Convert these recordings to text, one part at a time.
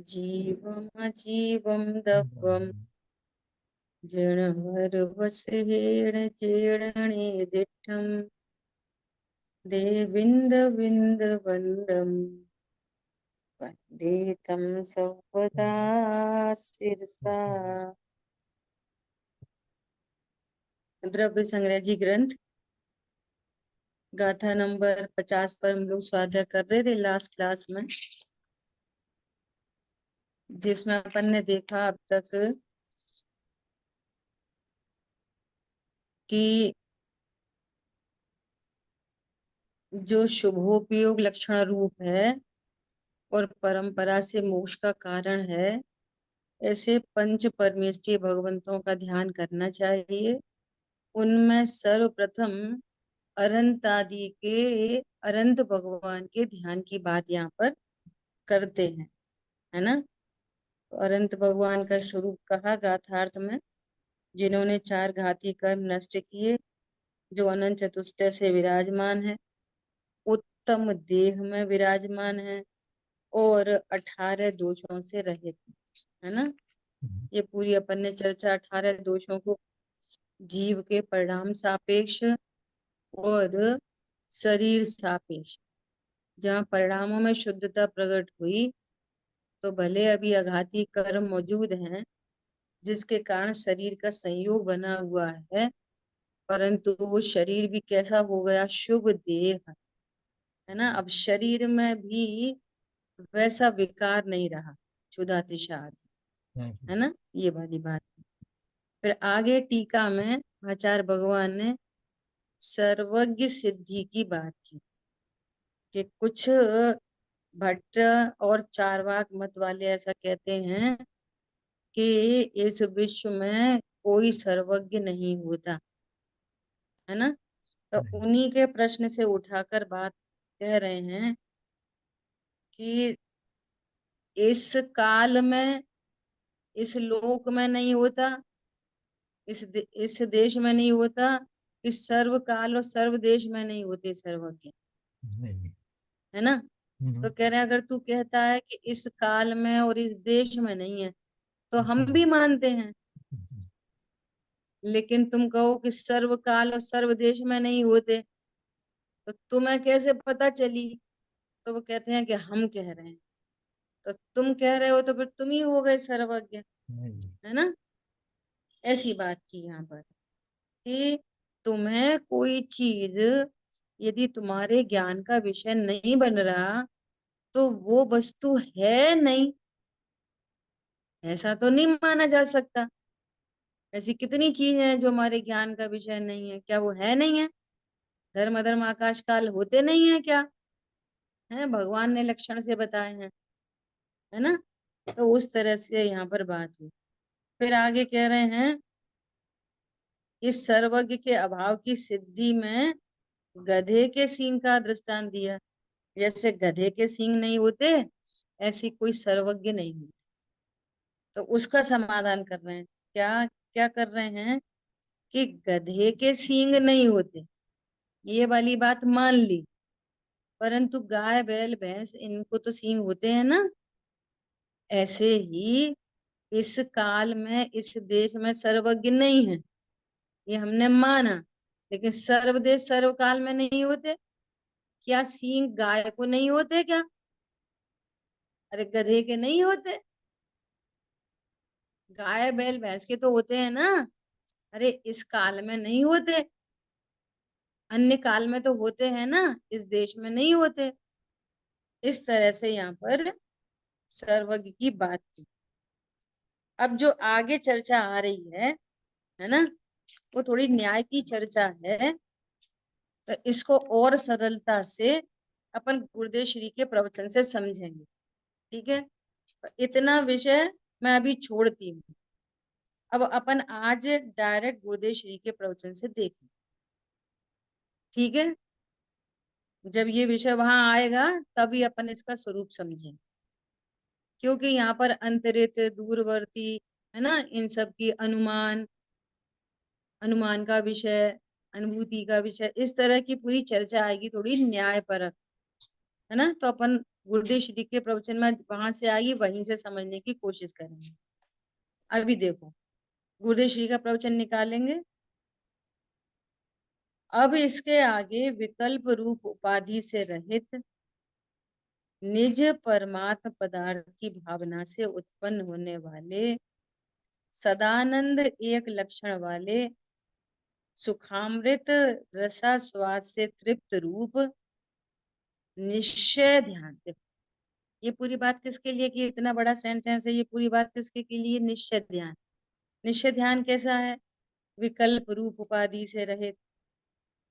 जीवम अजीवम दवम जणवरवसहेण जेणणे दिठम देविंद विंद वंदम वंदे तम सर्वदा शिरसा। द्रव्य संग्रह जी ग्रंथ गाथा नंबर 50 पर हम लोग स्वाध्याय कर रहे थे लास्ट क्लास में, जिसमें अपन ने देखा अब तक कि जो शुभोपयोग लक्षण रूप है और परंपरा से मोक्ष का कारण है, ऐसे पंच परमेष्ठीय भगवंतों का ध्यान करना चाहिए। उनमें सर्वप्रथम अनंत आदि के अनंत भगवान के ध्यान की बात यहाँ पर करते हैं, है ना। तो अनंत भगवान का स्वरूप कहा गाथार्थ में, जिन्होंने 4 घाती कर्म नष्ट किए, जो अनंत चतुष्टय से विराजमान है, उत्तम देह में विराजमान है और 18 दोषों से रहित है ना। ये पूरी अपन ने चर्चा 18 दोषों को जीव के परिणाम सापेक्ष और शरीर सापेक्ष, जहाँ परिणामों में शुद्धता प्रकट हुई तो भले अभी आघाती कर्म मौजूद हैं जिसके कारण शरीर का संयोग बना हुआ है, परंतु वो शरीर भी कैसा हो गया, शुभ देह, है ना। अब शरीर में भी वैसा विकार नहीं रहा, क्षुधातिशाद, है ना, ये वाली बात। फिर आगे टीका में आचार्य भगवान ने सर्वज्ञ सिद्धि की बात की कि कुछ भट्ट और चार्वाक मत वाले ऐसा कहते हैं कि इस विश्व में कोई सर्वज्ञ नहीं होता, है ना। तो उन्हीं के प्रश्न से उठाकर बात कह रहे हैं कि इस काल में, इस लोक में नहीं होता, इस देश में नहीं होता, इस सर्व काल और सर्व देश में नहीं होते सर्वज्ञ, है ना। तो कह रहे हैं अगर तू कहता है कि इस काल में और इस देश में नहीं है तो हम भी मानते हैं, लेकिन तुम कहो कि सर्व काल और सर्व देश में नहीं होते तो तुम्हें कैसे पता चली। तो वो कहते हैं कि हम कह रहे हैं, तो तुम कह रहे हो तो फिर तुम ही हो गए सर्वज्ञ, है ना। ऐसी बात की यहाँ पर कि तुम्हें कोई चीज यदि तुम्हारे ज्ञान का विषय नहीं बन रहा तो वो वस्तु है नहीं, ऐसा तो नहीं माना जा सकता। ऐसी कितनी चीज है जो हमारे ज्ञान का विषय नहीं है, क्या वो है नहीं है। धर्म अधर्म आकाश काल होते नहीं है क्या, है भगवान ने लक्षण से बताए हैं, है ना। तो उस तरह से यहाँ पर बात हुई। फिर आगे कह रहे हैं इस सर्वज्ञ के अभाव की सिद्धि में गधे के सींग का दृष्टांत दिया। जैसे गधे के सींग नहीं होते, ऐसी कोई सर्वज्ञ नहीं होती। तो उसका समाधान कर रहे हैं, क्या क्या कर रहे हैं कि गधे के सींग नहीं होते, ये वाली बात मान ली, परंतु गाय बैल भैंस इनको तो सींग होते हैं ना। ऐसे ही इस काल में इस देश में सर्वज्ञ नहीं है, ये हमने माना, लेकिन सर्वदेश सर्वकाल में नहीं होते। क्या सींग गाय को नहीं होते क्या, अरे गधे के नहीं होते, गाय बैल भैंस के तो होते हैं ना। अरे इस काल में नहीं होते, अन्य काल में तो होते हैं ना, इस देश में नहीं होते। इस तरह से यहाँ पर सर्वज्ञ की बात की। अब जो आगे चर्चा आ रही है ना, वो थोड़ी न्याय की चर्चा है, तो इसको और सरलता से अपन गुरुदेव श्री के प्रवचन से समझेंगे, ठीक है। तो इतना विषय मैं अभी छोड़ती हूँ, अब अपन आज डायरेक्ट गुरुदेव श्री के प्रवचन से देखें, ठीक है। जब ये विषय वहां आएगा तभी अपन इसका स्वरूप समझेंगे, क्योंकि यहाँ पर अंतरित दूरवर्ती, है ना, इन सब की अनुमान अनुमान का विषय, अनुभूति का विषय, इस तरह की पूरी चर्चा आएगी, थोड़ी न्याय परक, है ना। तो अपन गुरुदेव श्री के प्रवचन में वहां से आएगी, वहीं से समझने की कोशिश करेंगे। अभी देखो, गुरुदेव श्री का प्रवचन निकालेंगे। अब इसके आगे विकल्प रूप उपाधि से रहित निज परमात्म पदार्थ की भावना से उत्पन्न होने वाले सदानंद एक लक्षण वाले सुखामृत रसास्वाद से तृप्त रूप निश्चय ध्यान। देखो, ये पूरी बात किसके लिए की, इतना बड़ा सेंटेंस है, ये पूरी बात किसके के लिए, निश्चय ध्यान। निश्चय ध्यान कैसा है, विकल्प रूप उपाधि से रहित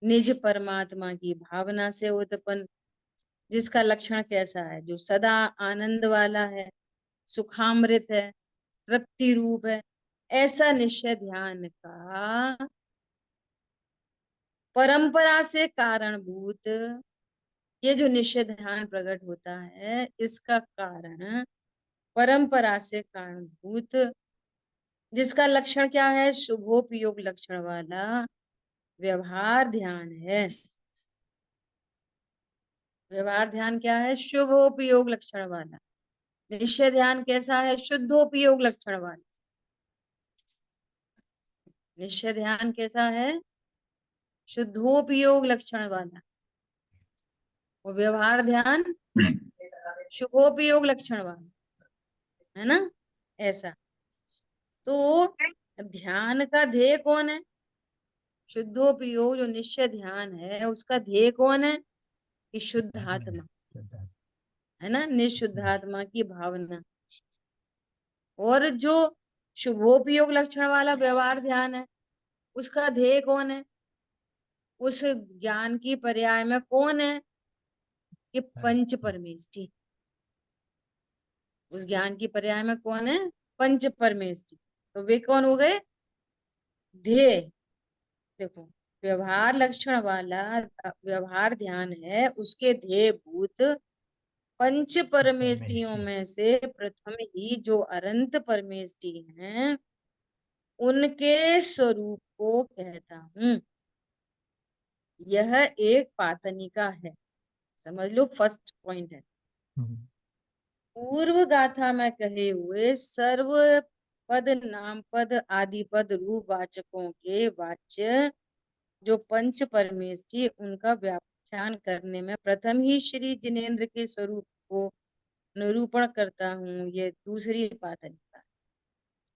निज परमात्मा की भावना से उत्पन्न, जिसका लक्षण कैसा है, जो सदा आनंद वाला है, सुखामृत है, तृप्ति रूप है, ऐसा निश्चय ध्यान का परंपरा से कारणभूत, ये जो निश्चय ध्यान प्रकट होता है, इसका कारण परंपरा से कारणभूत, जिसका लक्षण क्या है, शुभोपयोग लक्षण वाला व्यवहार ध्यान है। व्यवहार ध्यान क्या है, शुभोपयोग लक्षण वाला। निश्चय ध्यान कैसा है, शुद्धोपयोग लक्षण वाला। निश्चय ध्यान कैसा है, शुद्धोपयोग लक्षण वाला। और व्यवहार ध्यान शुभोपयोग लक्षण वाला, है ना, ऐसा। तो ध्यान का ध्येय कौन है, शुद्धोपयोग जो निश्चय ध्यान है उसका ध्येय कौन है, कि शुद्ध आत्मा, है ना, निशुद्ध आत्मा की भावना। और जो शुभोपयोग लक्षण वाला व्यवहार ध्यान है, उसका ध्येय कौन है, उस ज्ञान की पर्याय में कौन है, कि पंच परमेष्टि। उस ज्ञान की पर्याय में कौन है, पंच परमेष्टि। तो वे कौन हो गए, ध्येय। देखो, व्यवहार लक्षण वाला व्यवहार ध्यान है, उसके ध्येय भूत पंच परमेष्टियों में से प्रथम ही जो अनंत परमेष्टि हैं, उनके स्वरूप को कहता हूं। यह एक पातनिका है, समझ लो, फर्स्ट पॉइंट है। पूर्व गाथा में कहे हुए सर्व पद नाम पद आदि पद रूप वाचकों के वाच्य जो पंच परमेष्टि, उनका व्याख्यान करने में प्रथम ही श्री जिनेन्द्र के स्वरूप को निरूपण करता हूँ, ये दूसरी पातनिका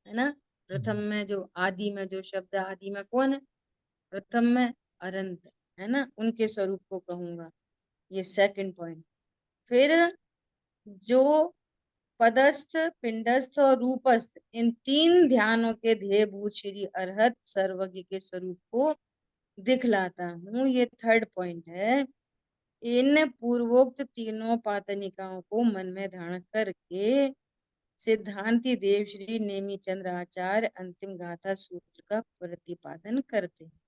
है ना। प्रथम में जो आदि में जो शब्द, आदि में कौन है, प्रथम में अनंत, है ना, उनके स्वरूप को कहूंगा, ये सेकंड पॉइंट। फिर जो पदस्थ, पिंडस्थ और रूपस्थ, इन तीन ध्यानों के ध्येयभूत श्री अरहत सर्वज्ञ के स्वरूप को दिखलाता हूँ, ये थर्ड पॉइंट है। इन पूर्वोक्त तीनों पातनिकाओं को मन में धारण करके सिद्धांति देव श्री नेमी चंद्र आचार्य अंतिम गाथा सूत्र का प्रतिपादन करते हैं।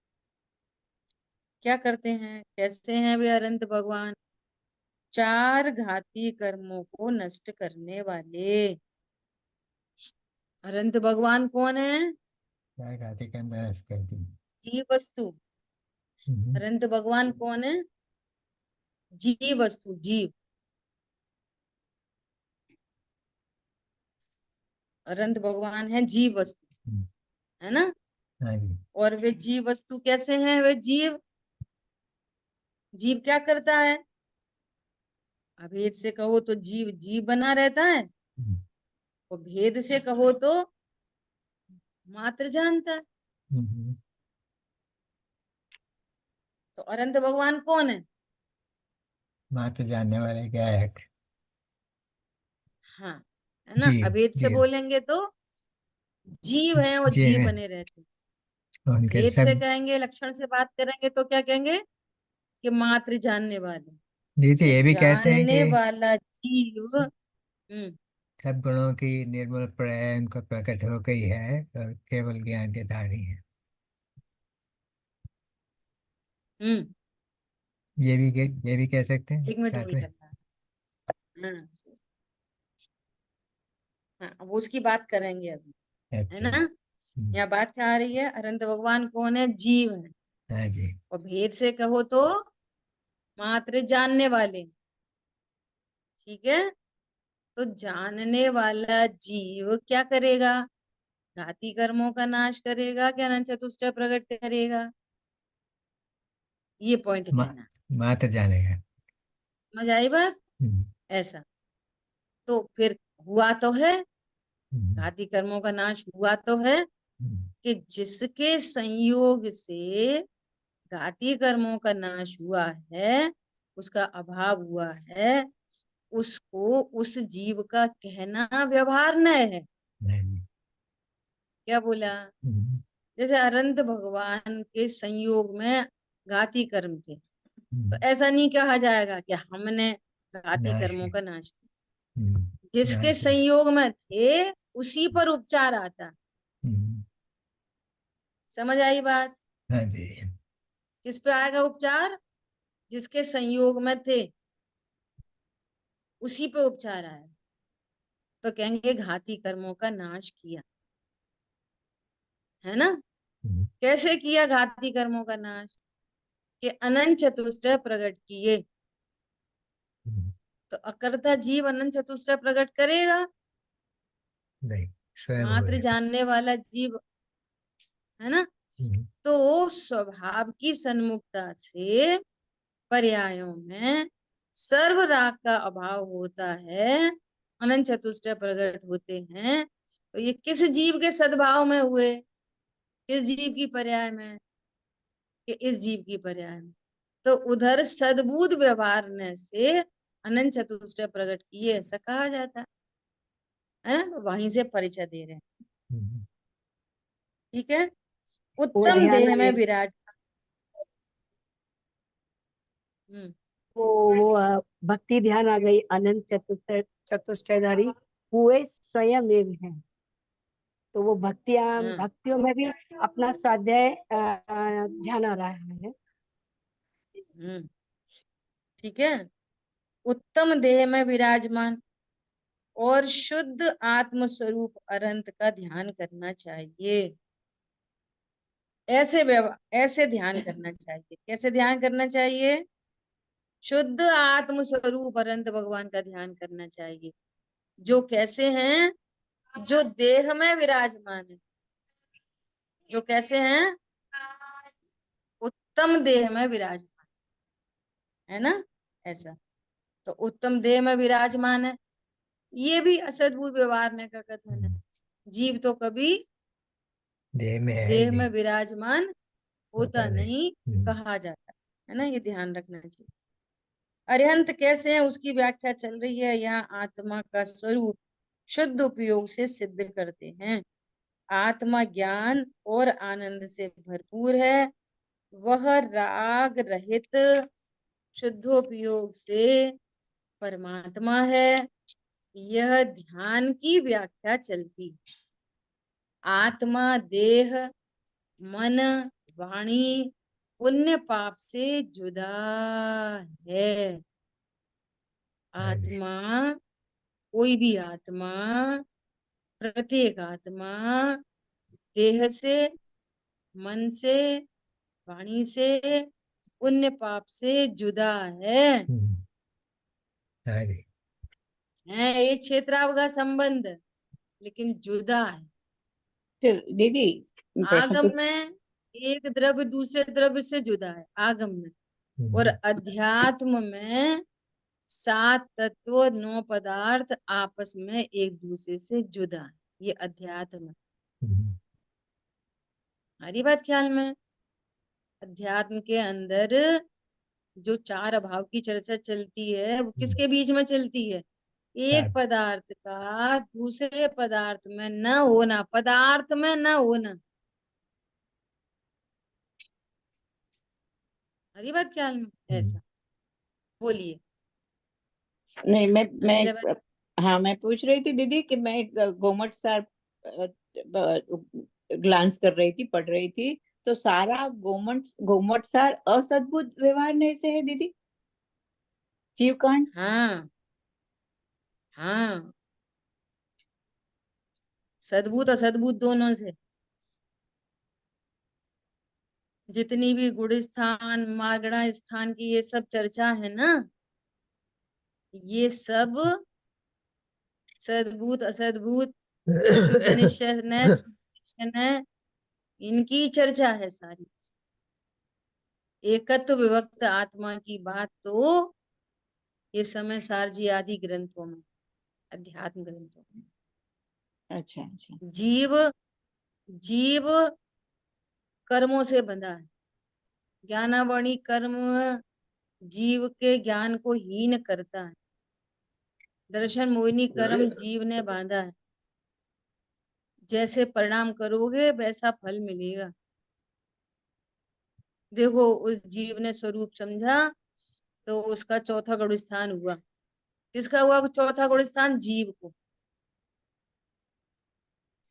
क्या करते हैं, कैसे हैं वे अनंत भगवान, चार घाती कर्मों को नष्ट करने वाले। अनंत भगवान कौन है, चार घाती कर्म नष्ट कर दी। जीव वस्तु। अनंत भगवान कौन है, जीव वस्तु, जीव। अनंत भगवान है जीव वस्तु, है ना। और वे जीव वस्तु कैसे हैं, वे जीव, जीव क्या करता है, अभेद से कहो तो जीव जीव बना रहता है, और भेद से कहो तो मात्र जानता है। तो अनंत भगवान कौन है, मात्र जानने वाले क्या है, हाँ, है ना। जीव। अभेद से जीव बोलेंगे तो जीव है और जीव जीव है, बने रहते हैं। उनके भेद से सब। कहेंगे, लक्षण से बात करेंगे तो क्या कहेंगे, कि मात्र जानने वाले। जी तो तो ये भी कहते हैं जानने कि वाला जीव, सब गुणों की निर्मल प्रलय उनको प्रकट हो गई है और केवल ज्ञान के धारी है। हम्म। ये भी कह सकते हैं एक मिनट साथ होल्ड में। करना। हाँ, हाँ, अब उसकी बात करेंगे अभी, है अच्छा। ना। यहाँ बात क्या आ रही है? अनंत भगवान कौन है? जीव है। हाँ जी। और भेद से कहो तो मात्र जानने वाले। ठीक है, तो जानने वाला जीव क्या करेगा? घाती कर्मों का नाश करेगा, क्या अनंत चतुष्टय प्रकट करेगा? ये पॉइंट मा, कहना। मात्र जानेगा। समझ आई बात? हम्म, ऐसा। तो फिर हुआ तो है, हम्म, घाती कर्मों का नाश हुआ तो है, हम्म, कि जिसके संयोग से घाती कर्मों का नाश हुआ है, उसका अभाव हुआ है, उसको उस जीव का कहना व्यवहार है। हाँ जी। क्या बोला? हम्म, जैसे अनंत भगवान के संयोग में घाती कर्म थे, तो हम्म, ऐसा नहीं कहा जाएगा कि हमने घाती नाश कर्मों है। का नाश किया। हम्म, जिसके नाश है। संयोग में थे उसी पर उपचार आता। हम्म, समझ आई बात? हाँ जी। किस पे आएगा उपचार? जिसके संयोग में थे उसी पे उपचार आएगा। तो कहेंगे घाती कर्मों का नाश किया, है ना? हम्म, कैसे किया घाती कर्मों का नाश? कि अनंत चतुष्टय प्रकट किए। हम्म, तो अकर्ता जीव अनंत चतुष्टय प्रकट करेगा। नहीं, स्वयं हो मात्र गया। जानने वाला जीव, है ना? हम्म, तो स्वभाव की सन्मुखता से पर्यायों में सर्व राग का अभाव होता है, अनंत चतुष्टय प्रकट होते हैं। तो ये किस जीव के सद्भाव में हुए? किस जीव की पर्याय में? कि इस जीव की पर्याय में। तो उधर सद्बुद्ध व्यवहार से अनंत चतुष्टय प्रकट किए, ऐसा कहा जाता है ना? तो वहीं से परिचय दे रहे हैं। हम्म, ठीक है। वो उत्तम ध्यान देह में आए। विराज। हम्म। भक्ति ध्यान आ गई। अनंत चतुष्टयधारी हुए स्वयं एव है। तो वो हाँ। भक्तियों में भी अपना स्वाध्याय ध्यान आ रहा है। हम्म। ठीक है। उत्तम देह में विराजमान और शुद्ध आत्म स्वरूप अनंत का ध्यान करना चाहिए। ऐसे ध्यान करना चाहिए। कैसे ध्यान करना चाहिए? शुद्ध आत्म स्वरूप अनंत भगवान का ध्यान करना चाहिए। जो कैसे हैं? जो देह में विराजमान है। जो कैसे हैं? उत्तम देह में विराजमान, है ना? ऐसा। तो उत्तम देह में विराजमान है, ये भी असद्भुत व्यवहार ने का कथन है। हम्म, जीव तो कभी देह में है ही देह में नहीं। विराजमान होता होता नहीं। नहीं, हम्म, कहा जाता है ना? ये ध्यान रखना चाहिए। अरिहंत कैसे है उसकी व्याख्या चल रही है यहाँ। आत्मा का स्वरूप शुद्ध उपयोग से सिद्ध करते हैं। आत्मा ज्ञान और आनंद से भरपूर है। वह राग रहित शुद्धोपयोग से परमात्मा है। यह ध्यान की व्याख्या चलती। आत्मा देह मन वाणी पुण्य पाप से जुदा है। हाँ जी। आत्मा, कोई भी आत्मा, प्रत्येक आत्मा देह से, मन से, वाणी से, पुण्य पाप से जुदा है। हम्म, हाँ जी। है एक क्षेत्रावगा संबंध, लेकिन जुदा है। फिर दीदी प्रश्न आगम पूछ। में एक द्रव्य दूसरे द्रव्य से जुदा है, आगम में। और हम्म, अध्यात्म में सात तत्व नौ पदार्थ आपस में एक दूसरे से जुदा है। ये अध्यात्म है। हम्म, हमारी बात ख्याल में? अध्यात्म के अंदर जो चार अभाव की चर्चा चलती है, वो हम्म, किसके बीच में चलती है? एक साथ। पदार्थ का दूसरे पदार्थ में न होना, पदार्थ में न होना। हमारी बात ख्याल में? हम्म, ऐसा। बोलिए। नहीं, अनिल भाई। हाँ, मैं पूछ रही थी दीदी कि मैं गोमट सार ग्लांस कर रही थी, पढ़ रही थी। तो सारा गोमट सार असद्भुत व्यवहार ने से है दीदी। जीवकांड। हाँ, हाँ, सद्भुत असद्भुत दोनों से। जितनी भी गुण स्थान मार्गणा स्थान की ये सब चर्चा है ना, ये सब सद्भूत असद्भूत, शुद्ध निश्चय न शुद्ध निश्चय न, इनकी चर्चा है सारी। एकत्व विभक्त आत्मा की बात तो ये समय सारजी आदि ग्रंथों में, अध्यात्म ग्रंथों में। अच्छा अच्छा। जीव जीव कर्मों से बंधा है। ज्ञानावणी कर्म जीव के ज्ञान को हीन करता है। दर्शन मोहिनी कर्म जीव ने बांधा है। जैसे परिणाम करोगे वैसा फल मिलेगा। देखो उस जीव ने स्वरूप समझा तो उसका चौथा गुण स्थान हुआ। किसका हुआ चौथा गुण स्थान? जीव को।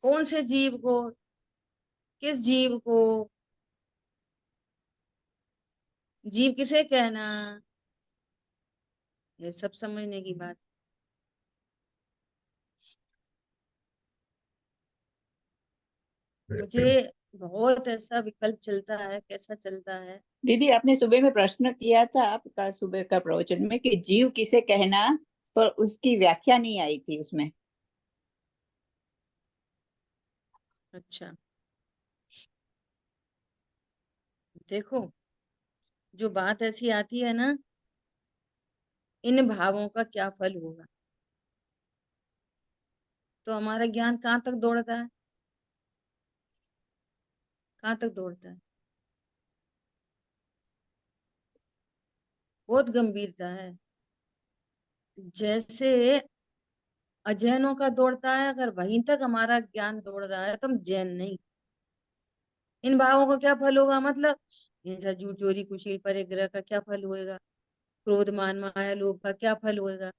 कौन से जीव को? किस जीव को? जीव किसे कहना? ये सब समझने की बात। मुझे बहुत ऐसा विकल्प चलता है, कैसा चलता है। दीदी आपने सुबह में प्रश्न किया था आपका सुबह का प्रवचन में कि जीव किसे कहना, पर उसकी व्याख्या नहीं आई थी उसमें। अच्छा देखो, जो बात ऐसी आती है ना, इन भावों का क्या फल होगा, तो हमारा ज्ञान कहाँ तक दौड़ता है? कहाँ तक दौड़ता है? बहुत गंभीरता है। जैसे अजैनों का दौड़ता है, अगर वहीं तक हमारा ज्ञान दौड़ रहा है तो हम जैन नहीं। इन भावों का क्या फल होगा? मतलब हिंसा झूठ चोरी कुशील परिग्रह का क्या फल होएगा? क्रोध मान माया लोभ का क्या फल होएगा?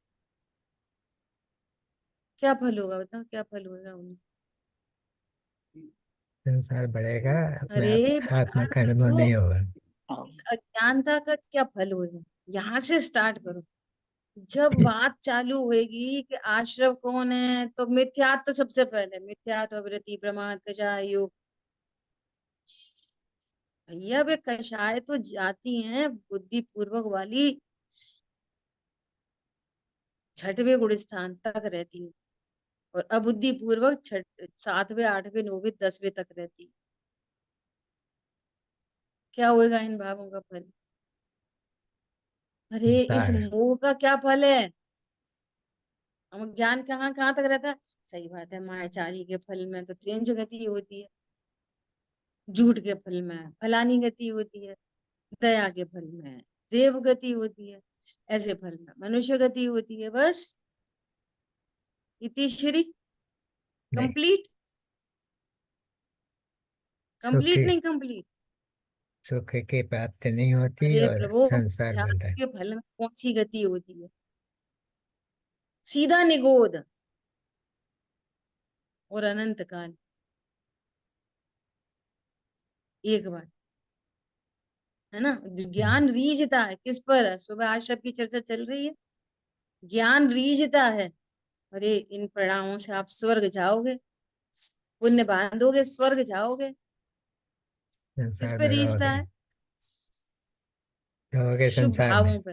क्या फल होगा बताओ, क्या फल होएगा उन्हें? संसार बढ़ेगा, अपने अरे आप बेटा आत्मकर्म देखो, नहीं होगा। इस अज्ञानता का क्या फल होएगा, यहाँ से स्टार्ट करो। जब बात चालू होएगी कि आश्रव कौन है, तो मिथ्यात्व तो सबसे पहले, मिथ्यात्व वृत्ति प्रमाद कषाय योग। भैया वे कषाय तो जाती हैं बुद्धि पूर्वक वाली, छठवें गुण स्थान तक रहती है, और अबुद्धि पूर्वक छठ सातवें आठवें नौवें 10वें तक रहती है। क्या होएगा इन भावों का फल? अरे इस संसार मोह का क्या फल है? हम ज्ञान कहाँ कहाँ तक रहता है? सही बात है, मायाचारी के फल में तो त्रिंज गति होती है, झूठ के फल में फलानी गति होती है, दया के फल में देव गति होती है, ऐसे फल में मनुष्य गति होती है। बस इतिश्री नहीं, कंप्लीट। सुख कंप्लीट नहीं कंप्लीट। सुख की प्राप्ति नहीं होती अरे और प्रभु, संसार त्याग बनता है। के फल में कौन सी गति होती है? सीधा निगोद और अनंत काल। एक बार है ना, ज्ञान रीझता है किस पर? है सुबह आज सबकी चर्चा चल रही है, ज्ञान रीझता है। अरे इन परिणामों से आप स्वर्ग जाओगे, पुण्य बांधोगे स्वर्ग जाओगे। किस संसार पे में रीझता रहोगे, है? रहोगे शुभ संसार में। भावों पे,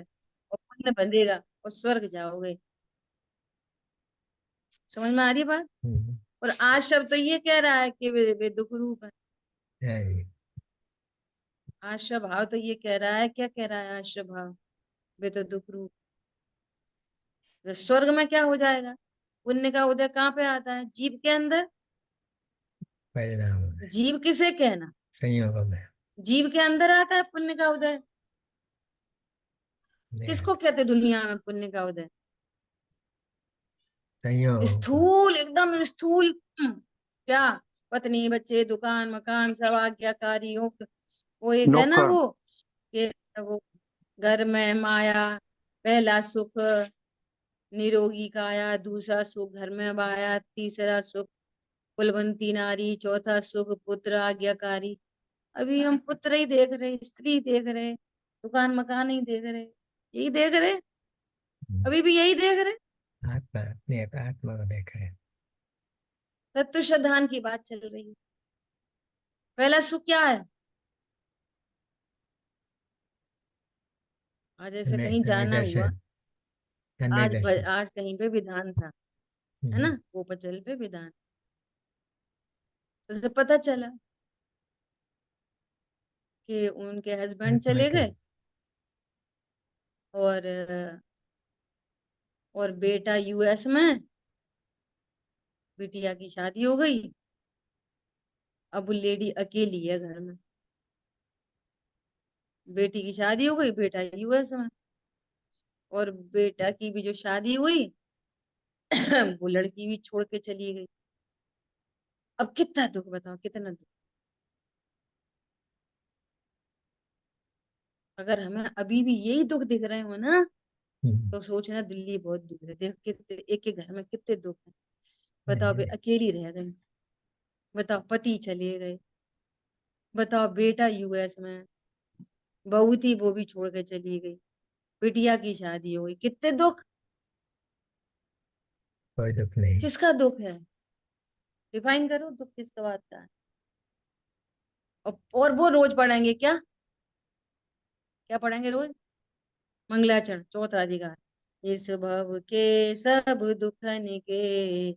और पुण्य बंधेगा और स्वर्ग जाओगे। समझ में आ रही है बात? हम्म, और आज शब्द तो ये कह रहा है कि वे दुख रूप है। है जी। आश्रय भाव तो ये कह रहा है, क्या कह रहा है आश्रय भाव? वे तो दुख रूप। तो स्वर्ग में क्या हो जाएगा? पुण्य का उदय कहाँ पे आता है? जीव के अंदर। परिणाम में, जीव किसे कहना? संयोगों में जीव के अंदर आता है पुण्य का उदय। नहीं किसको आता। कहते दुनिया में पुण्य का उदय? संयोगों को। स्थूल, एकदम स्थूल। क्या? पत्नी बच्चे दुकान मकान सब आज्ञाकारी हो। वो एक है ना नौकर। वो, कि वो घर में माया, पहला सुख निरोगी काया, दूसरा सुख घर में माया, तीसरा सुख कुलवंती नारी, चौथा सुख पुत्र आज्ञाकारी। अभी हम पुत्र ही देख रहे, स्त्री देख रहे, दुकान मकान ही देख रहे, यही देख रहे, अभी भी यही देख रहे। आत्मा अपनी आत्मा को देख रहे हैं। तत्व श्रद्धान की बात चल रही है। पहला सुख क्या है? आज ऐसे कहीं जाना हुआ, चेन्नई दर्शन। आज कहीं पे विधान था, है ना, कोपचल पे विधान। तो जब पता चला कि उनके हस्बैंड चले गए और बेटा यूएस में, बिटिया की शादी हो गई, अब लेडी अकेली है घर में। बेटी की शादी हो गई, बेटा यूएस में, और बेटा की भी जो शादी हुई वो लड़की भी छोड़ के चली गई। अब कितना दुख, बताओ कितना दुख। अगर हमें अभी भी यही दुख दिख रहे हो ना, तो सोचना दिल्ली बहुत दूर है। देख कितने एक एक घर में कितने दुख है। बताओ बे, अकेली रह गई, बताओ पति चले गए, बताओ बेटा यूएस में, बहू थी वो भी छोड़ के चली गई, बिटिया की शादी हो गई, कितने दुख। कोई दुख नहीं। किसका दुख है, डिफाइन करो दुख किसका बात का है। और वो रोज पढ़ेंगे क्या, क्या पढ़ेंगे रोज, मंगलाचरण चौथा अधिकार, इस भव के सब दुखन के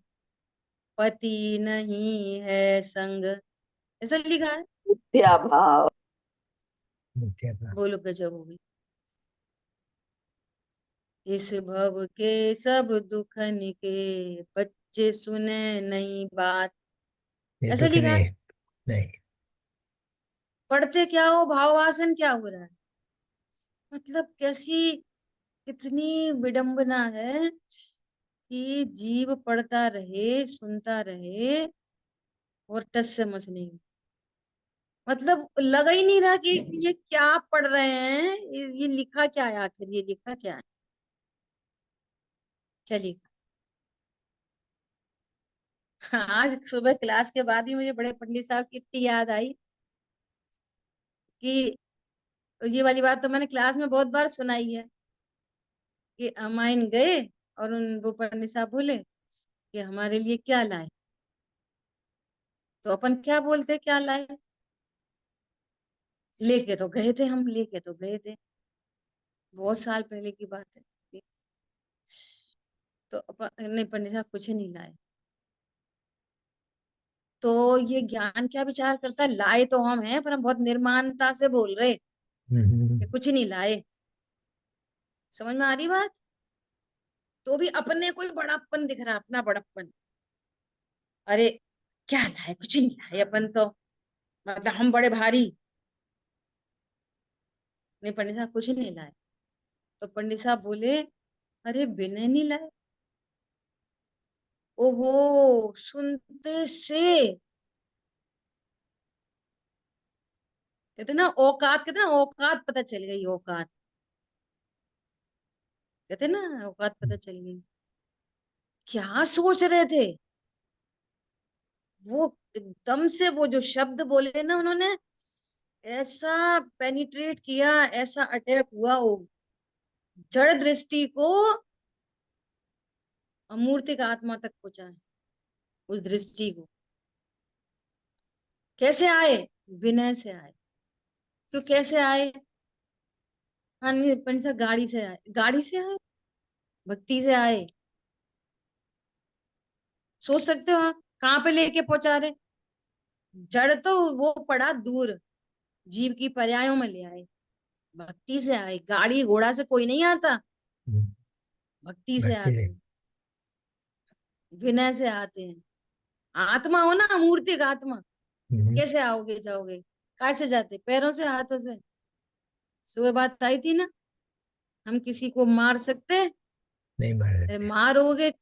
पति नहीं है संग, ऐसा लिखा है। मिथ्या भाव। मिथ्या भाव। बोलो गजब होगी। इस भव के सब दुखन के बच्चे सुने नहीं बात, ये ऐसा दुख लिखा है। नहीं। नहीं। पढ़ते क्या हो, भाववासन क्या हो रहा है, मतलब कैसी, कितनी विडंबना है कि जीव पढ़ता रहे, सुनता रहे, और टस से मस नहीं, मतलब लगा ही नहीं रहा कि ये क्या पढ़ रहे हैं, ये लिखा क्या है, आखिर ये लिखा क्या है, क्या लिखा। हाँ, आज सुबह क्लास के बाद ही मुझे बड़े पंडित साहब की इतनी याद आई कि ये वाली बात तो मैंने क्लास में बहुत बार सुनाई है कि अमाइन गए और उन वो पंडित साहब बोले कि हमारे लिए क्या लाए, तो अपन क्या बोलते क्या लाए, लेके तो गए थे, हम लेके तो गए थे, बहुत साल पहले की बात है। तो अपन नहीं, पंडित साहब कुछ नहीं लाए। तो ये ज्ञान क्या विचार करता है, लाए तो हम हैं पर हम बहुत निर्माणता से बोल रहे कि कुछ नहीं लाए। समझ में आ रही बात, तो भी अपने कोई बड़ापन दिख रहा, अपना बड़प्पन। अरे क्या लाए, कुछ नहीं लाए अपन तो, मतलब हम बड़े भारी। नहीं, पंडित साहब कुछ नहीं लाए। तो पंडित साहब बोले अरे विनय नहीं लाए। ओहो, सुनते से कहते ना औकात, कहते ना औकात पता चल गई, औकात कहते ना, औकात पता चल गई। क्या सोच रहे थे वो, एकदम से वो जो शब्द बोले ना उन्होंने, ऐसा पेनिट्रेट किया, ऐसा अटैक हुआ वो जड़ दृष्टि को अमूर्तिक आत्मा तक पहुंचा, उस दृष्टि को। कैसे आए, विनय से आए। क्यों कैसे आए, हाँ नहीं पंडित साहब गाड़ी से आए, गाड़ी से आए, भक्ति से आए। सोच सकते हो आप कहाँ पे लेके पहुंचा रहे, जड़ तो वो पड़ा दूर, जीव की पर्यायों में ले आए, भक्ति से आए। गाड़ी घोड़ा से कोई नहीं आता, भक्ति से भक्ति आते से। हैं, विनय से आते हैं। आत्मा हो ना, अमूर्तिक आत्मा, कैसे आओगे जाओगे, कैसे जाते, पैरों से हाथों से। सुबह बात आई थी ना, हम किसी को मार सकते, नहीं मार अरे सकते। मारोगे,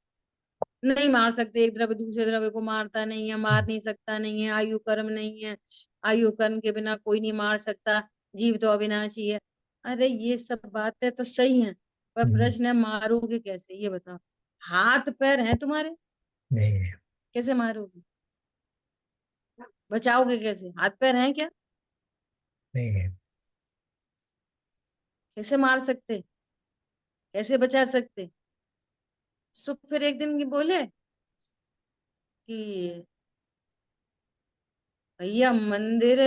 नहीं मार सकते, एक द्रव्य दूसरे द्रव्य को मारता नहीं है, मार नहीं सकता नहीं है, आयु कर्म नहीं है, आयु कर्म के बिना कोई नहीं मार सकता, जीव तो अविनाशी है। अरे ये सब बातें तो सही हैं, पर प्रश्न है मारोगे कैसे, ये बताओ। हाथ पैर हैं तुम्हारे, नहीं है। कैसे मारोगे, बचाओगे कैसे, हाथ पैर हैं क्या, नहीं है। कैसे मार सकते, कैसे बचा सकते। सो फिर एक दिन ये बोले कि भैया मंदिर,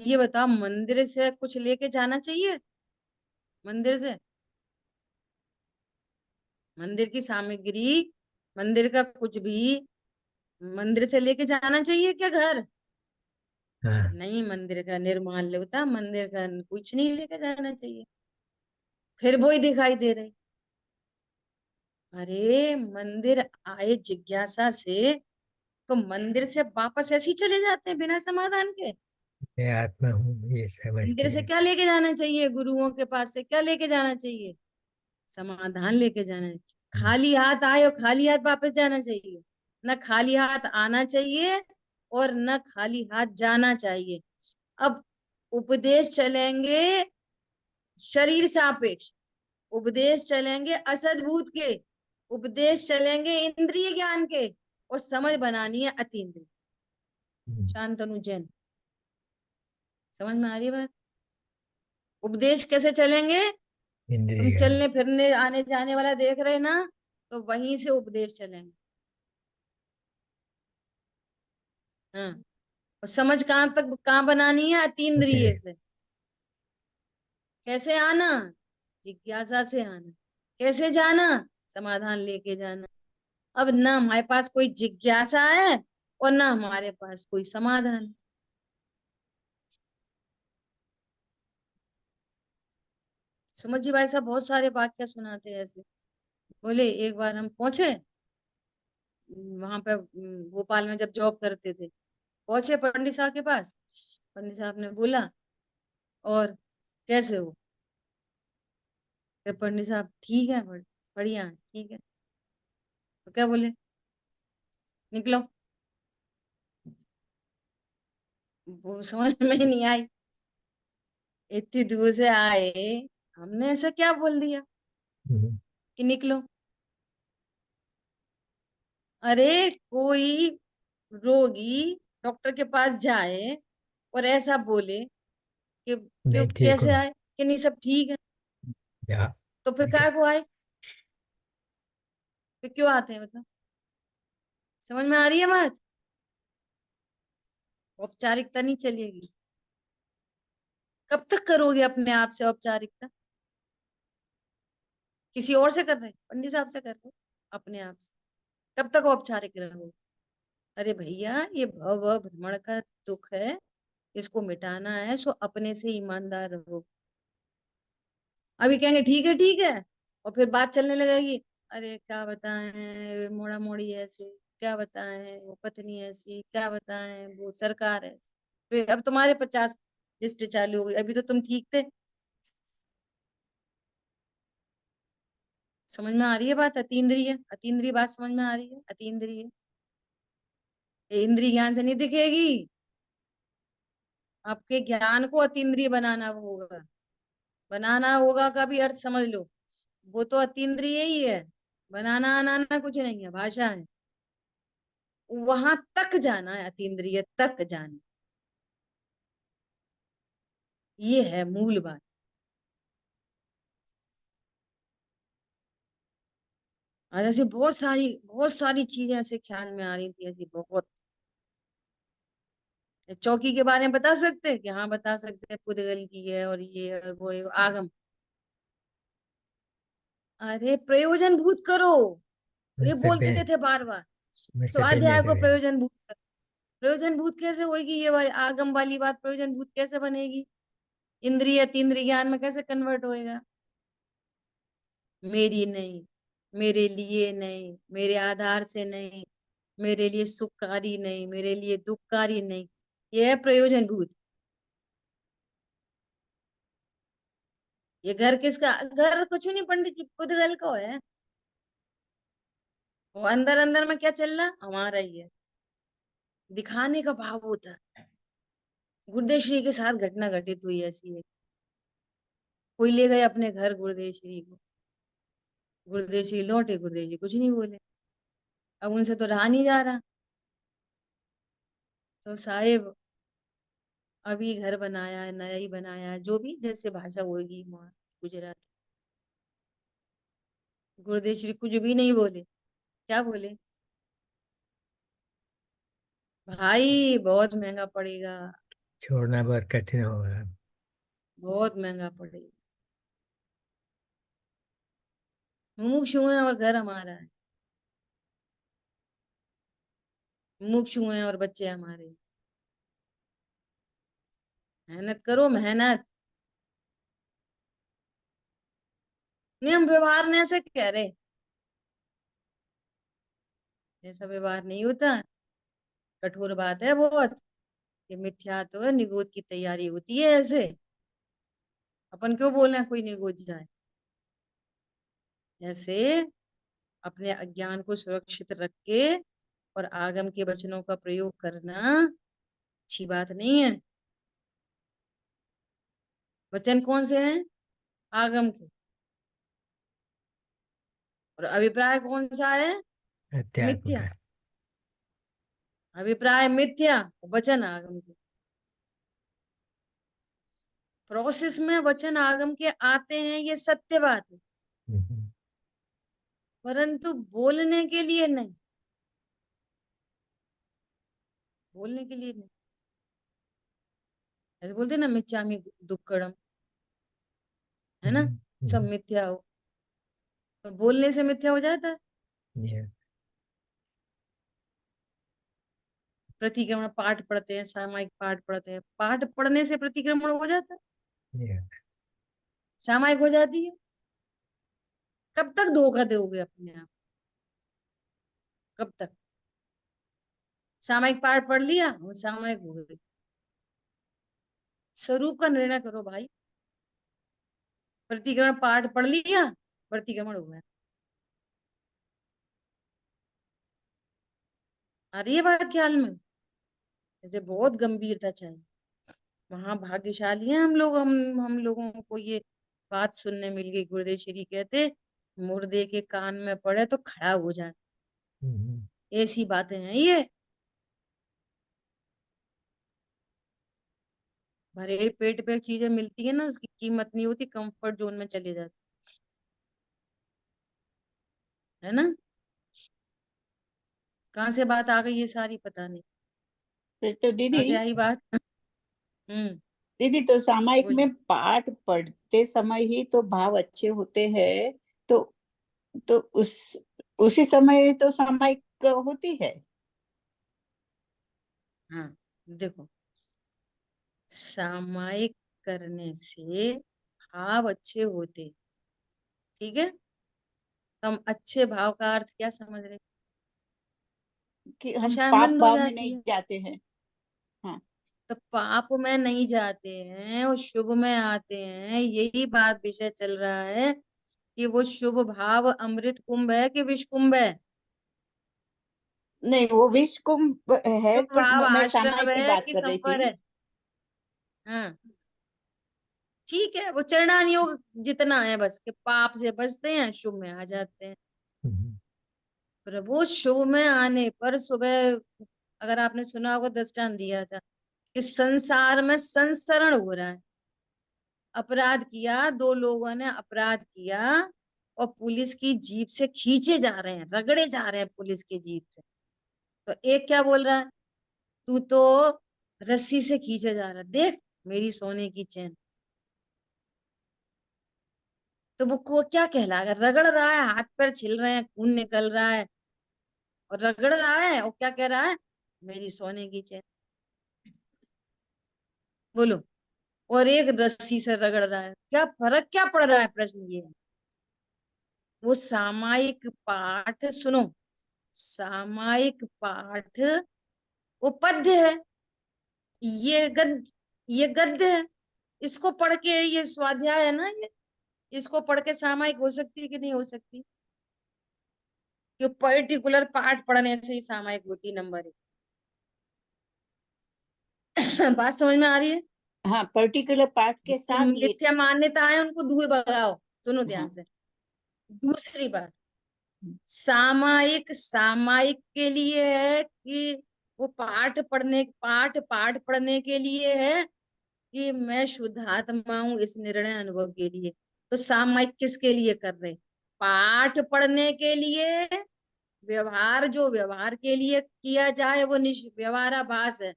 ये बताओ मंदिर से कुछ लेके जाना चाहिए, मंदिर से? मंदिर की सामग्री, मंदिर का कुछ भी मंदिर से लेके जाना चाहिए क्या घर? हाँ, नहीं, मंदिर का निर्माण होता, मंदिर का कुछ नहीं लेके जाना चाहिए। फिर वो ही दिखाई दे रही। अरे मंदिर आए जिज्ञासा से, तो मंदिर से वापस ऐसे ही चले जाते हैं बिना समाधान के? मैं आत्मा हूँ ये समझ मंदिर से के। क्या लेके जाना चाहिए? गुरुओं के पास से क्या लेके जाना चाहिए? समाधान लेके जाना चाहिए। हम्म, खाली हाथ आए और खाली हाथ वापस जाना चाहिए? न खाली हाथ आना चाहिए और न खाली हाथ जाना चाहिए। अब उपदेश चलेंगे शरीर सापेक्ष, उपदेश चलेंगे असद्भूत के, उपदेश चलेंगे इंद्रिय ज्ञान के, और समझ बनानी है अतीन्द्रिय। हम्म, शांतनु जैन, समझ में आ रही है बात? उपदेश कैसे चलेंगे? इंद्रिय तुम ज्ञान। चलने फिरने आने जाने वाला देख रहे ना, तो वहीं से उपदेश चलेंगे। हाँ, और समझ कहाँ तक कहाँ बनानी है? अतीन्द्रिय ओके। से। कैसे आना? जिज्ञासा से आना। कैसे जाना? समाधान लेके जाना। अब ना हमारे पास कोई जिज्ञासा है और ना हमारे पास कोई समाधान। सुमन जी भाई साहब बहुत सारे वाक्य सुनाते हैं ऐसे। बोले एक बार हम पहुंचे वहां पे, भोपाल में जब जॉब करते थे, पहुंचे पंडित साहब के पास। पंडित साहब ने बोला, और कैसे हो? फिर पंडित साहब, ठीक है, बढ़िया है, ठीक है। तो क्या बोले? निकलो। वो समझ में ही नहीं आई। इतनी दूर से आए, हमने ऐसा क्या बोल दिया हम्म, कि निकलो? अरे कोई रोगी डॉक्टर के पास जाए और ऐसा बोले कि क्यों, नहीं ठीक कैसे हो। आए? कि नहीं, सब ठीक है। या तो फिर ठीक है। काय को आए? फिर क्यों आते हैं बताओ? समझ में आ रही है बात? औपचारिकता नहीं चलेगी। कब तक करोगे अपने आप से औपचारिकता? किसी और से कर रहे, पंडित साहब से कर रहे, अपने आप से कब तक औपचारिक रहोगे? अरे भैया, ये भव भ्रमण का दुख है, इसको मिटाना है, सो अपने से ईमानदार रहो। अभी कहेंगे ठीक है ठीक है, और फिर बात चलने लगेगी। अरे क्या बताएं, मोड़ा मोड़ी ऐसे, क्या बताएं, वो पत्नी ऐसी, क्या बताएं, वो सरकार है। फिर अब तुम्हारे 50 लिस्ट चालू हो गई, अभी तो तुम ठीक थे। समझ में आ रही है बात? अतीन्द्रिय, अतीन्द्रिय बात समझ में आ रही है? अतीन्द्रिय, ये इंद्रिय ज्ञान से नहीं दिखेगी। आपके ज्ञान को अतीन्द्रिय बनाना होगा। बनाना होगा का भी अर्थ समझ लो, वो तो अतीन्द्रिय ही है। बनाना अनाना कुछ नहीं है, भाषा है। वहां तक जाना है, अतीन्द्रिय तक जाना। ये है मूल बात। और ऐसी बहुत सारी चीजें ऐसे ख्याल में आ रही थी, ऐसी बहुत। चौकी के बारे में बता सकते हैं कि? हाँ बता सकते हैं, पुद्गल की है और ये और वो है, आगम। अरे प्रयोजन भूत करो, ये मुझसे बे बोलते थे बार बार। मुझसे पहले स्वाध्याय से को भी। प्रयोजन भूत करो। प्रयोजन भूत कैसे होगी ये वाली आगम वाली बात? प्रयोजन भूत कैसे बनेगी? इंद्रिय तीन्द्रिय ज्ञान में कैसे कन्वर्ट होएगा? मेरी नहीं, मेरे लिए नहीं, मेरे आधार से नहीं, मेरे लिए सुखकारी नहीं, मेरे लिए दुखकारी नहीं, ये है प्रयोजन भूत। ये घर किसका? घर कुछ नहीं, पंडित जी पुद्गल को है। वो अंदर अंदर में क्या चल रहा, हमारा ही है। दिखाने का भाव होता है। गुरुदेव श्री के साथ घटना घटित हुई ऐसी है। कोई ले गए अपने घर गुरुदेव श्री को, गुरुदेव श्री लौटे, गुरुदेव जी कुछ नहीं बोले। अब उनसे तो रहा नहीं जा रहा। तो साहेब, अभी घर बनाया है, नया ही बनाया है, जो भी जैसे भाषा होगी वहाँ गुजरात। गुरुदेव श्री कुछ भी नहीं बोले। क्या बोले? भाई बहुत महंगा पड़ेगा, छोड़ना बहुत कठिन होगा। बहुत महंगा पड़ेगा। मुमुक्षु हैं और घर हमारा है, मुमुक्षु हैं और बच्चे हमारे। मेहनत करो, मेहनत। नहीं, हम व्यवहार ने ऐसे कह रहे, ऐसा व्यवहार नहीं होता। कठोर बात है बहुत। ये मिथ्या तो है, निगोद की तैयारी होती है ऐसे। अपन क्यों बोल रहे हैं कोई निगोद जाए ऐसे? अपने अज्ञान को सुरक्षित रख के और आगम के वचनों का प्रयोग करना अच्छी बात नहीं है। वचन कौन से हैं? आगम के। और अभिप्राय कौन सा है? अध्यात्म मिथ्या। का। अभिप्राय मिथ्या, वचन आगम के। प्रोसेस में वचन आगम के आते हैं, ये सत्य बात है, हम्म, परंतु बोलने के लिए नहीं। बोलने के लिए नहीं। ऐसे बोलते ना, मिच्चामी दुक्कड़म, है ना? हम्म, सब हम्म, मिथ्या हो। तो बोलने से मिथ्या हो जाता है। yeah, प्रतिक्रमण पाठ पढ़ते हैं, सामायिक पाठ पढ़ते हैं, पाठ पढ़ने से प्रतिक्रमण हो जाता है, yeah, सामायिक हो जाती है। कब तक धोखा दोगे अपने आप? कब तक? सामायिक पाठ पढ़ लिया और सामायिक हो गई। स्वरूप का निर्णय करो भाई। प्रतिक्रमण पाठ पढ़ लिया, प्रतिक्रमण हो गया। आ रही है बात ख्याल में? जैसे बहुत गंभीरता चाहिए। वहां भाग्यशाली हैं हम लोग, हम लोगों को ये बात सुनने मिल गई। गुरुदेव श्री कहते, मुर्दे के कान में पड़े तो खड़ा हो जाए। हम्म, ऐसी बातें हैं ये। भरे पेट पे चीजें मिलती है ना, उसकी कीमत नहीं होती, कंफर्ट जोन में चले जाते, है ना? कहाँ से बात आ गई ये सारी, पता नहीं फिर तो कहाँ दीदी, से आई बात। हम्म। दीदी तो सामायिक बोलिए। में पाठ पढ़ते समय ही तो भाव अच्छे होते हैं, तो तो उसी समय तो सामायिक होती है। हाँ, देखो, सामायिक करने से भाव अच्छे होते, ठीक है? तो हम अच्छे भाव का अर्थ क्या समझ रहे? कि हम दशा पाप मंद हो भाव में जाती नहीं है। जाते हैं। हाँ। तो पाप में नहीं जाते हैं और शुभ में आते हैं, यही बात विषय चल रहा है कि वो शुभ भाव अमृत कुंभ है कि विष कुंभ है? नहीं, वो विष कुंभ है, शुभ पर भाव मैं आश्रव सामायिक की है बात कि कर रही थी। संपर है? हाँ, ठीक है, वो चरणान योग जितना है बस, कि पाप से बचते हैं, शुभ में आ जाते हैं। हम्म, प्रभु शुभ में आने पर, सुबह अगर आपने सुना होगा दृष्टांत दिया था कि संसार में संसरण हो रहा है। अपराध किया, दो लोगों ने अपराध किया और पुलिस की जीप से खींचे जा रहे हैं, रगड़े जा रहे हैं पुलिस की जीप से। तो एक क्या बोल रहा है, तू तो रस्सी से खींचे जा रहा है, देख मेरी सोने की चेन। तो वो को क्या कहलाएगा? रगड़ रहा है, हाथ पैर छिल रहे हैं, खून निकल रहा है और रगड़ रहा है, और क्या कह रहा है? मेरी सोने की चेन। बोलो। और एक रस्सी से रगड़ रहा है, क्या फर्क क्या पड़ रहा है? प्रश्न ये है। वो सामायिक पाठ सुनो, सामायिक पाठ वो पद्य है, ये गद्य है। इसको पढ़ के, ये स्वाध्याय है ना ये, इसको पढ़ के सामायिक हो सकती है कि नहीं हो सकती? कि पर्टिकुलर पाठ पढ़ने से ही सामायिक होती, नंबर 1। बात समझ में आ रही है? हाँ, पर्टिकुलर पाठ के जितनी साथ ये। मिथ्या मान्यता है उनको दूर भगाओ। सुनो ध्यान हाँ। से। दूसरी बात, सामायिक सामायिक के लिए है कि वो पाठ पाठ पढ़ने के लिए है कि मैं शुद्धात्मा हूं, इस निर्णय अनुभव के लिए। तो सामायिक किसके लिए कर रहे? पाठ पढ़ने के लिए। व्यवहार जो व्यवहार के लिए किया जाए वो व्यवहाराभास है,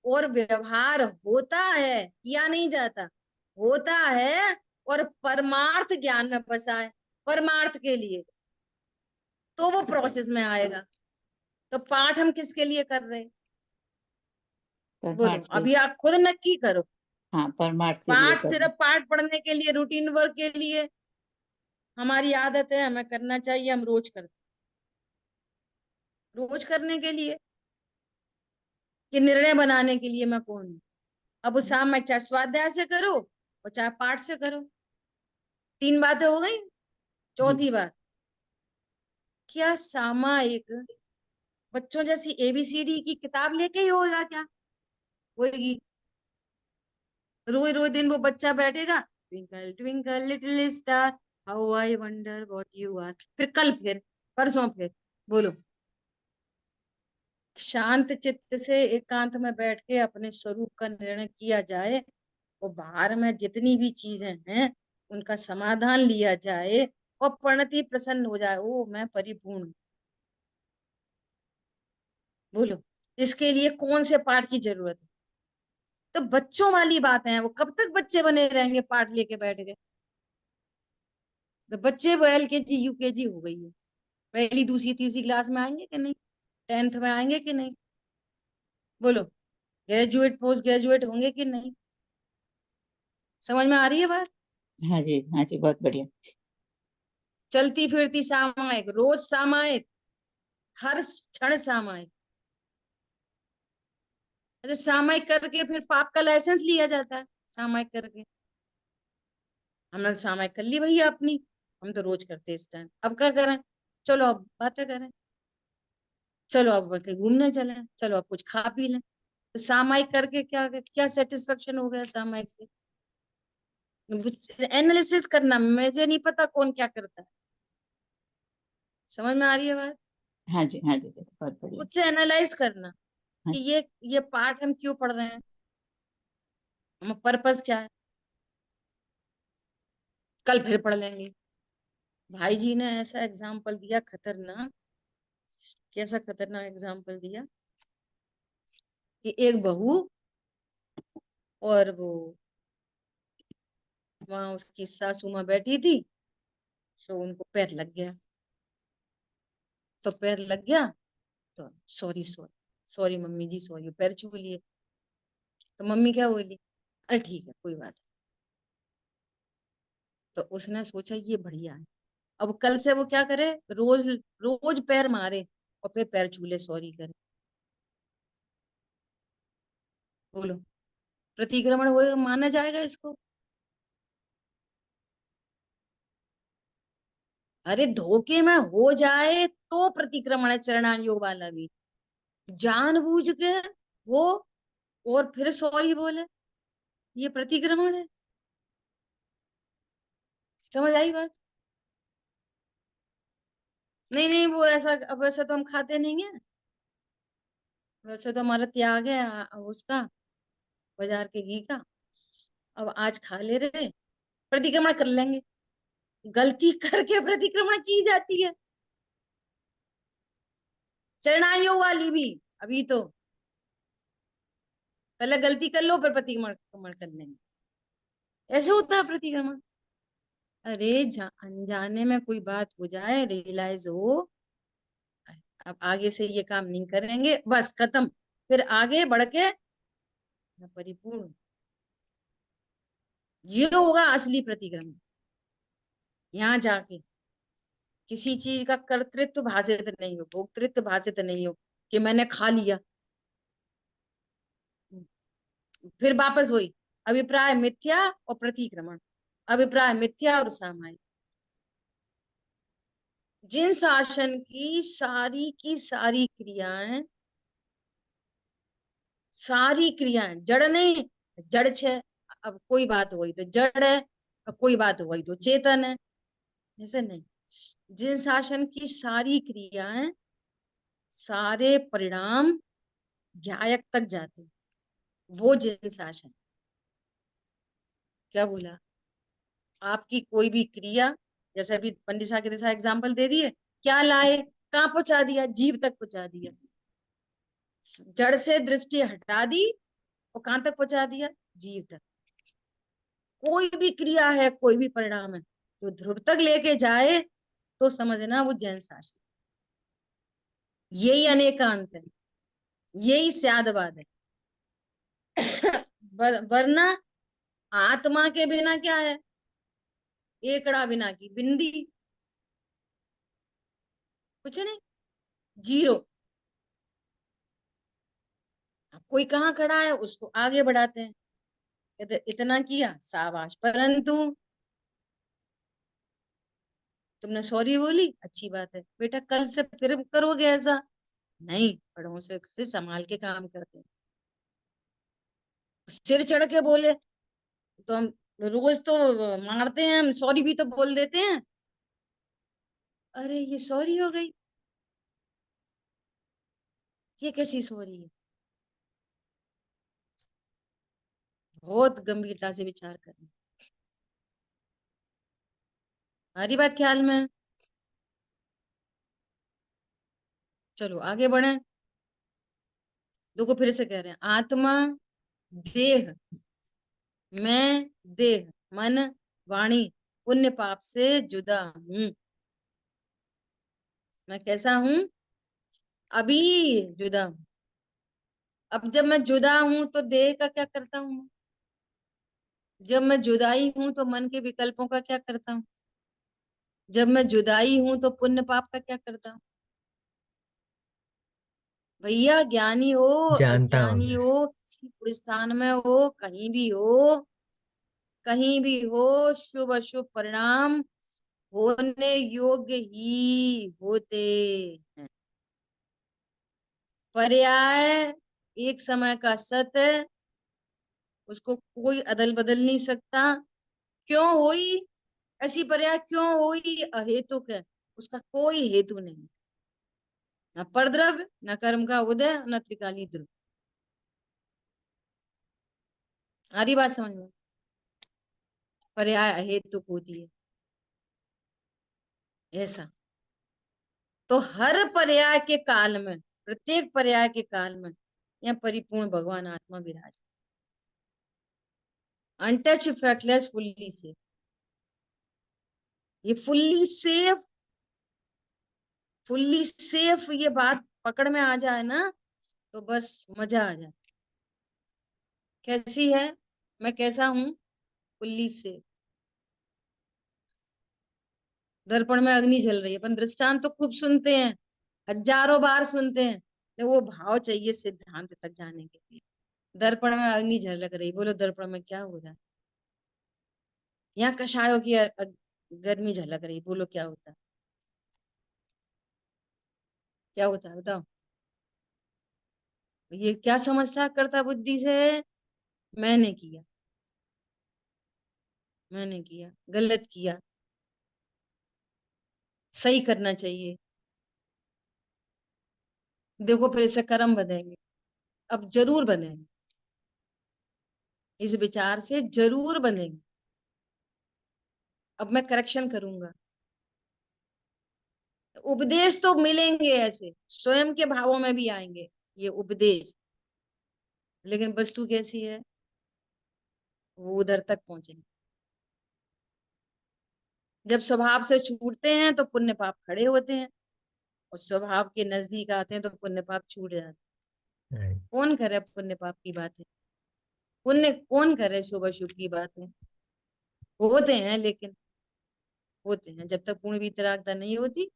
और व्यवहार होता है, किया नहीं जाता, होता है, और परमार्थ ज्ञान में बसा है। परमार्थ के लिए, तो वो प्रोसेस में आएगा। तो पाठ हम किसके लिए कर रहे हैं? बोलो, परमार्थ के, अभी आप खुद नक्की करो। हाँ परमार्थ के लिए पाठ कर, सिर्फ पाठ पढ़ने के लिए, रूटीन वर्क के लिए हमारी आदत है, हमें करना चाहिए, हम रोज करते, रोज करने के लिए कि निर्णय बनाने के लिए मैं कौन हूं। अब उस शाम में चाहे स्वाध्याय से करो और चाहे पाठ से करो, 3 बातें हो गई। चौथी बात, क्या सामायिक बच्चों जैसी ABCD की किताब लेके ही होगा क्या? होगी? रोज रोज दिन वो बच्चा बैठेगा, twinkle twinkle little star how I wonder what you are, फिर कल, फिर परसों, फिर। बोलो, शांत चित्त से एकांत में बैठ के अपने स्वरूप का निर्णय किया जाए और बाहर में जितनी भी चीजें हैं उनका समाधान लिया जाए और प्रणति प्रसन्न हो जाए, ओ मैं परिपूर्ण हूं। बोलो, इसके लिए कौन से पाठ की जरूरत है? तो बच्चों वाली बातें हैं, वो कब तक बच्चे बने रहेंगे पाठ लेके बैठ गए? तो बच्चे वो LKG UKG हो गई है, पहली दूसरी तीसरी क्लास में आएंगे कि नहीं? 10th में आएंगे कि नहीं? बोलो, ग्रेजुएट पोस्ट ग्रेजुएट होंगे कि नहीं? समझ में आ रही है बात? हाँ जी, हाँ जी, बहुत बढ़िया। चलती फिरती सामायिक, रोज सामायिक, हर क्षण सामायिक। अच्छा, सामायिक करके फिर पाप का लाइसेंस लिया जाता है? सामायिक करके हमने सामायिक कर ली भैया अपनी, हम तो रोज करते इस टाइम, अब क्या करें? चलो अब बातें करें, चलो अब कहीं घूमने चले, चलो अब कुछ खा पी लें। तो सामायिक करके क्या क्या सेटिस्फेक्शन हो गया सामायिक से? एनालिसिस करना, मुझे नहीं पता कौन क्या करता है। समझ में आ रही है बात? हाँ जी, हाँ जी, बहुत बढ़िया। खुद से एनालाइज करना हाँ, कि ये पाठ हम क्यों पढ़ रहे हैं, हम पर्पस क्या है, कल फिर पढ़ लेंगे। भाई जी ने ऐसा एग्जाम्पल दिया खतरनाक, कैसा खतरनाक एग्जाम्पल दिया कि एक बहू और वो वहां उसकी सासू माँ बैठी थी, तो उनको पैर लग गया। तो पैर लग गया तो सॉरी सॉरी, सॉरी मम्मी जी सॉरी, पैर छू लिए। तो मम्मी क्या बोली, अरे ठीक है कोई बात नहीं। तो उसने सोचा ये बढ़िया है, अब कल से वो क्या करे, रोज रोज पैर मारे और फिर पैर छू ले, सॉरी करे। बोलो, प्रतिक्रमण वो माना जाएगा इसको? अरे धोखे में हो जाए तो प्रतिक्रमण है, चरणान योग वाला भी जानबूझ के वो और फिर सॉरी बोले, ये प्रतिक्रमण है। समझ आई बात? नहीं नहीं, वो ऐसा, अब वैसे तो हम खाते नहीं है, वैसे तो हमारा त्याग है उसका, बाजार के घी का। अब आज खा ले रहे, प्रतिक्रमण कर लेंगे, गलती करके प्रतिक्रमण की जाती है, चरणाइयों वाली भी। अभी तो पहले गलती कर लो फिर प्रतिक्रमण कर लेंगे, ऐसे होता है प्रतिक्रमण। अरे अनजाने में कोई बात हो जाए, रियलाइज हो अब आगे से ये काम नहीं करेंगे, बस खत्म, फिर आगे बढ़ के मैं परिपूर्ण हूं। ये होगा असली प्रतिक्रमण। यहाँ जाके किसी चीज का कर्तृत्व भाषित नहीं हो, भोक्तृत्व भाषित नहीं हो कि मैंने खा लिया। फिर वापस वही अभिप्राय मिथ्या और प्रतिक्रमण, अभिप्राय मिथ्या और सामायिक। जिन शासन की सारी क्रियाएं, सारी क्रियाएं जड़ नहीं, जड़ छे, अब कोई बात हो गई तो जड़ है, अब कोई बात हो गई तो चेतन है, ऐसे नहीं। जिन शासन की सारी क्रियाएं, सारे परिणाम ज्ञायक तक जाते, वो जिन शासन। क्या बोला? आपकी कोई भी क्रिया, जैसे अभी पंडित साहब के जैसा एग्जाम्पल दे दिए, क्या लाए, कहाँ पहुंचा दिया, जीव तक पहुंचा दिया, जड़ से दृष्टि हटा दी और कहां तक पहुंचा दिया, जीव तक। कोई भी क्रिया है, कोई भी परिणाम है, जो ध्रुव तक लेके जाए तो समझना वो जैन शास्त्र, यही अनेकांत है, यही स्यादवाद है। वरना आत्मा के बिना क्या है, एकड़ा बिना की बिंदी, कुछ नहीं, जीरो। अब कोई कहाँ खड़ा है उसको आगे बढ़ाते हैं, कहते इतना किया शाबाश, परंतु तुमने सॉरी बोली, अच्छी बात है बेटा, कल से फिर करोगे ऐसा नहीं, बड़ों से संभाल के काम करते हैं। सिर चढ़ के बोले तो हम रोज तो मारते हैं, हम सॉरी भी तो बोल देते हैं, अरे ये सॉरी हो गई, ये कैसी सॉरी है। बहुत गंभीरता से विचार करना, हमारी बात ख्याल में है? चलो आगे बढ़े। देखो फिर से कह रहे हैं, आत्मा देह, मैं देह मन वाणी पुण्य पाप से जुदा हूं। मैं कैसा हूं, अभी जुदा हूं। अब जब मैं जुदा हूं तो देह का क्या करता हूं, जब मैं जुदाई हूं तो मन के विकल्पों का क्या करता हूं, जब मैं जुदाई हूं तो पुण्य पाप का क्या करता हूं। भैया ज्ञानी हो जानता हूँ अज्ञानी मैं। हो, किसी स्थान में हो, कहीं भी हो, कहीं भी हो, शुभ अशुभ परिणाम होने योग्य ही होते हैं। पर्याय एक समय का सत्य, उसको कोई अदल बदल नहीं सकता। क्यों हुई ऐसी पर्याय, क्यों हुई अहेतुक है, उसका कोई हेतु नहीं, न परद्रव्य न कर्म का उदय न त्रिकाली ध्रुव। आरी बात समझ में, पर्याय अहेतुक होती है ऐसा। तो हर पर्याय के काल में, प्रत्येक पर्याय के काल में यह परिपूर्ण भगवान आत्मा विराज, अनटच फैक्टलेस फुल्ली सेफ। ये फुल्ली सेफ ये बात पकड़ में आ जाए ना तो बस मजा आ जाए। कैसी है, मैं कैसा हूं, फुल्ली सेफ। दर्पण में अग्नि जल रही है, अपन दृष्टांत तो खूब सुनते हैं, हजारों बार सुनते हैं, तो वो भाव चाहिए सिद्धांत तक जाने के लिए। दर्पण में अग्नि झलक रही, बोलो दर्पण में क्या हो रहा है, यहाँ कषायों की गर्मी झलक रही, बोलो क्या होता है, क्या होता है बताओ। ये क्या समझता करता बुद्धि से, मैंने किया, मैंने किया, गलत किया, सही करना चाहिए। देखो फिर इससे कर्म बदलेंगे, अब जरूर बनेंगे, इस विचार से जरूर बनेंगे। अब मैं करेक्शन करूंगा, उपदेश तो मिलेंगे ऐसे, स्वयं के भावों में भी आएंगे ये उपदेश, लेकिन वस्तु कैसी है, वो उधर तक पहुंचेंगे। जब स्वभाव से छूटते हैं तो पुण्य पाप खड़े होते हैं, और स्वभाव के नजदीक आते हैं तो पुण्य पाप छूट जाते हैं। कौन करे पुण्य पाप की बातें, पुण्य कौन करे शुभ अशुभ की बातें, होते हैं लेकिन होते हैं, जब तक पूर्ण वितरागता नहीं होती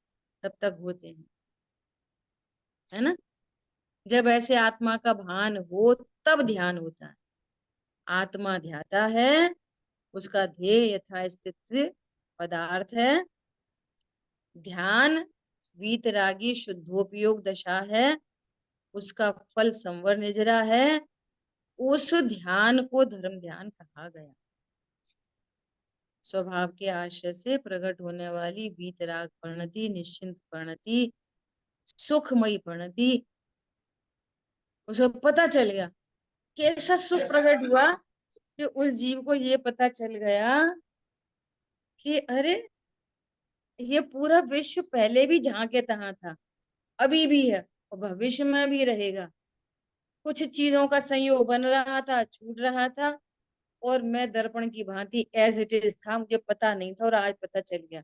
तब तक होते हैं, है ना। जब ऐसे आत्मा का भान हो तब ध्यान होता है, आत्मा ध्याता है, उसका ध्येय यथा स्थित पदार्थ है। ध्यान वीतरागी शुद्धोपयोग दशा है, उसका फल संवर निजरा है, उस ध्यान को धर्म ध्यान कहा गया। स्वभाव के आश्रय से प्रकट होने वाली वीतराग परिणति, निश्चिंत परिणति, सुखमयी परिणति, उसे पता चल गया, कैसा सुख प्रकट हुआ कि उस जीव को ये पता चल गया कि अरे ये पूरा विश्व पहले भी जहां के तहां था, अभी भी है और भविष्य में भी रहेगा। कुछ चीजों का संयोग बन रहा था, छूट रहा था, और मैं दर्पण की भांति एज इट इज था, मुझे पता नहीं था और आज पता चल गया।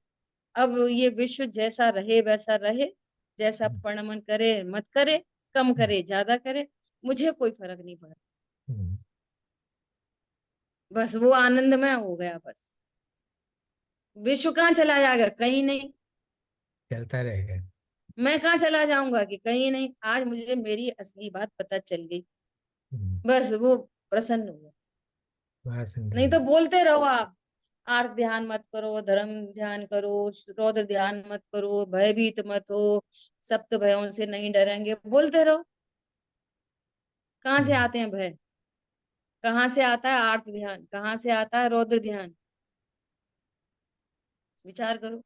अब ये विश्व जैसा रहे वैसा रहे, जैसा मन करे मत करे, कम करे ज्यादा करे, मुझे कोई फर्क नहीं पड़ा। बस वो आनंदमय हो गया। बस विश्व कहाँ चला जाएगा? कहीं नहीं। चलता रहेगा। मैं कहाँ चला जाऊंगा? कि कहीं नहीं। आज मुझे मेरी असली बात पता चल गई, हम्म, बस वो प्रसन्न हुआ। बड़ा नहीं सुंदर। तो बोलते रहो आप, आर्थ ध्यान मत करो, धर्म ध्यान करो, रौद्र ध्यान मत करो, भयभीत मत हो, सप्त भयों से नहीं डरेंगे, बोलते रहो। कहाँ से आते हैं भय? कहाँ से आता है आर्थ ध्यान? कहाँ से आता है रौद्र ध्यान? विचार करो।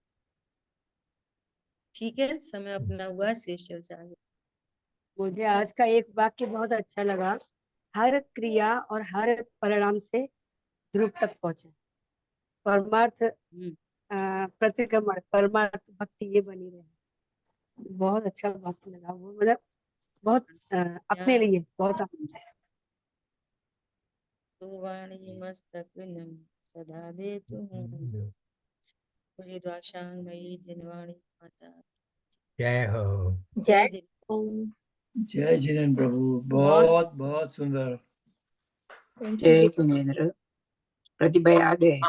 ठीक है, समय अपना हुआ है, शेष चर्चा आगे। मुझे आज का एक वाक्य बहुत अच्छा लगा, हर क्रिया और हर परिणाम से ध्रुव तक पहुंचे, परमार्थ प्रतिक्रमण परमार्थ भक्ति ये बनी रहे। बहुत अच्छा वाक्य लगा वो, मतलब बहुत अपने लिए बहुत आनंद है। तो वाणी मस्तक नम सदा दे तुम पूरी द्वाशांग मई जिनवाणी माता। जय हो। जय जय। जय जिनेन्द्र प्रभु, बहुत बहुत बहुत सुंदर। जय जिनेन्द्र। प्रतिभा आ गए।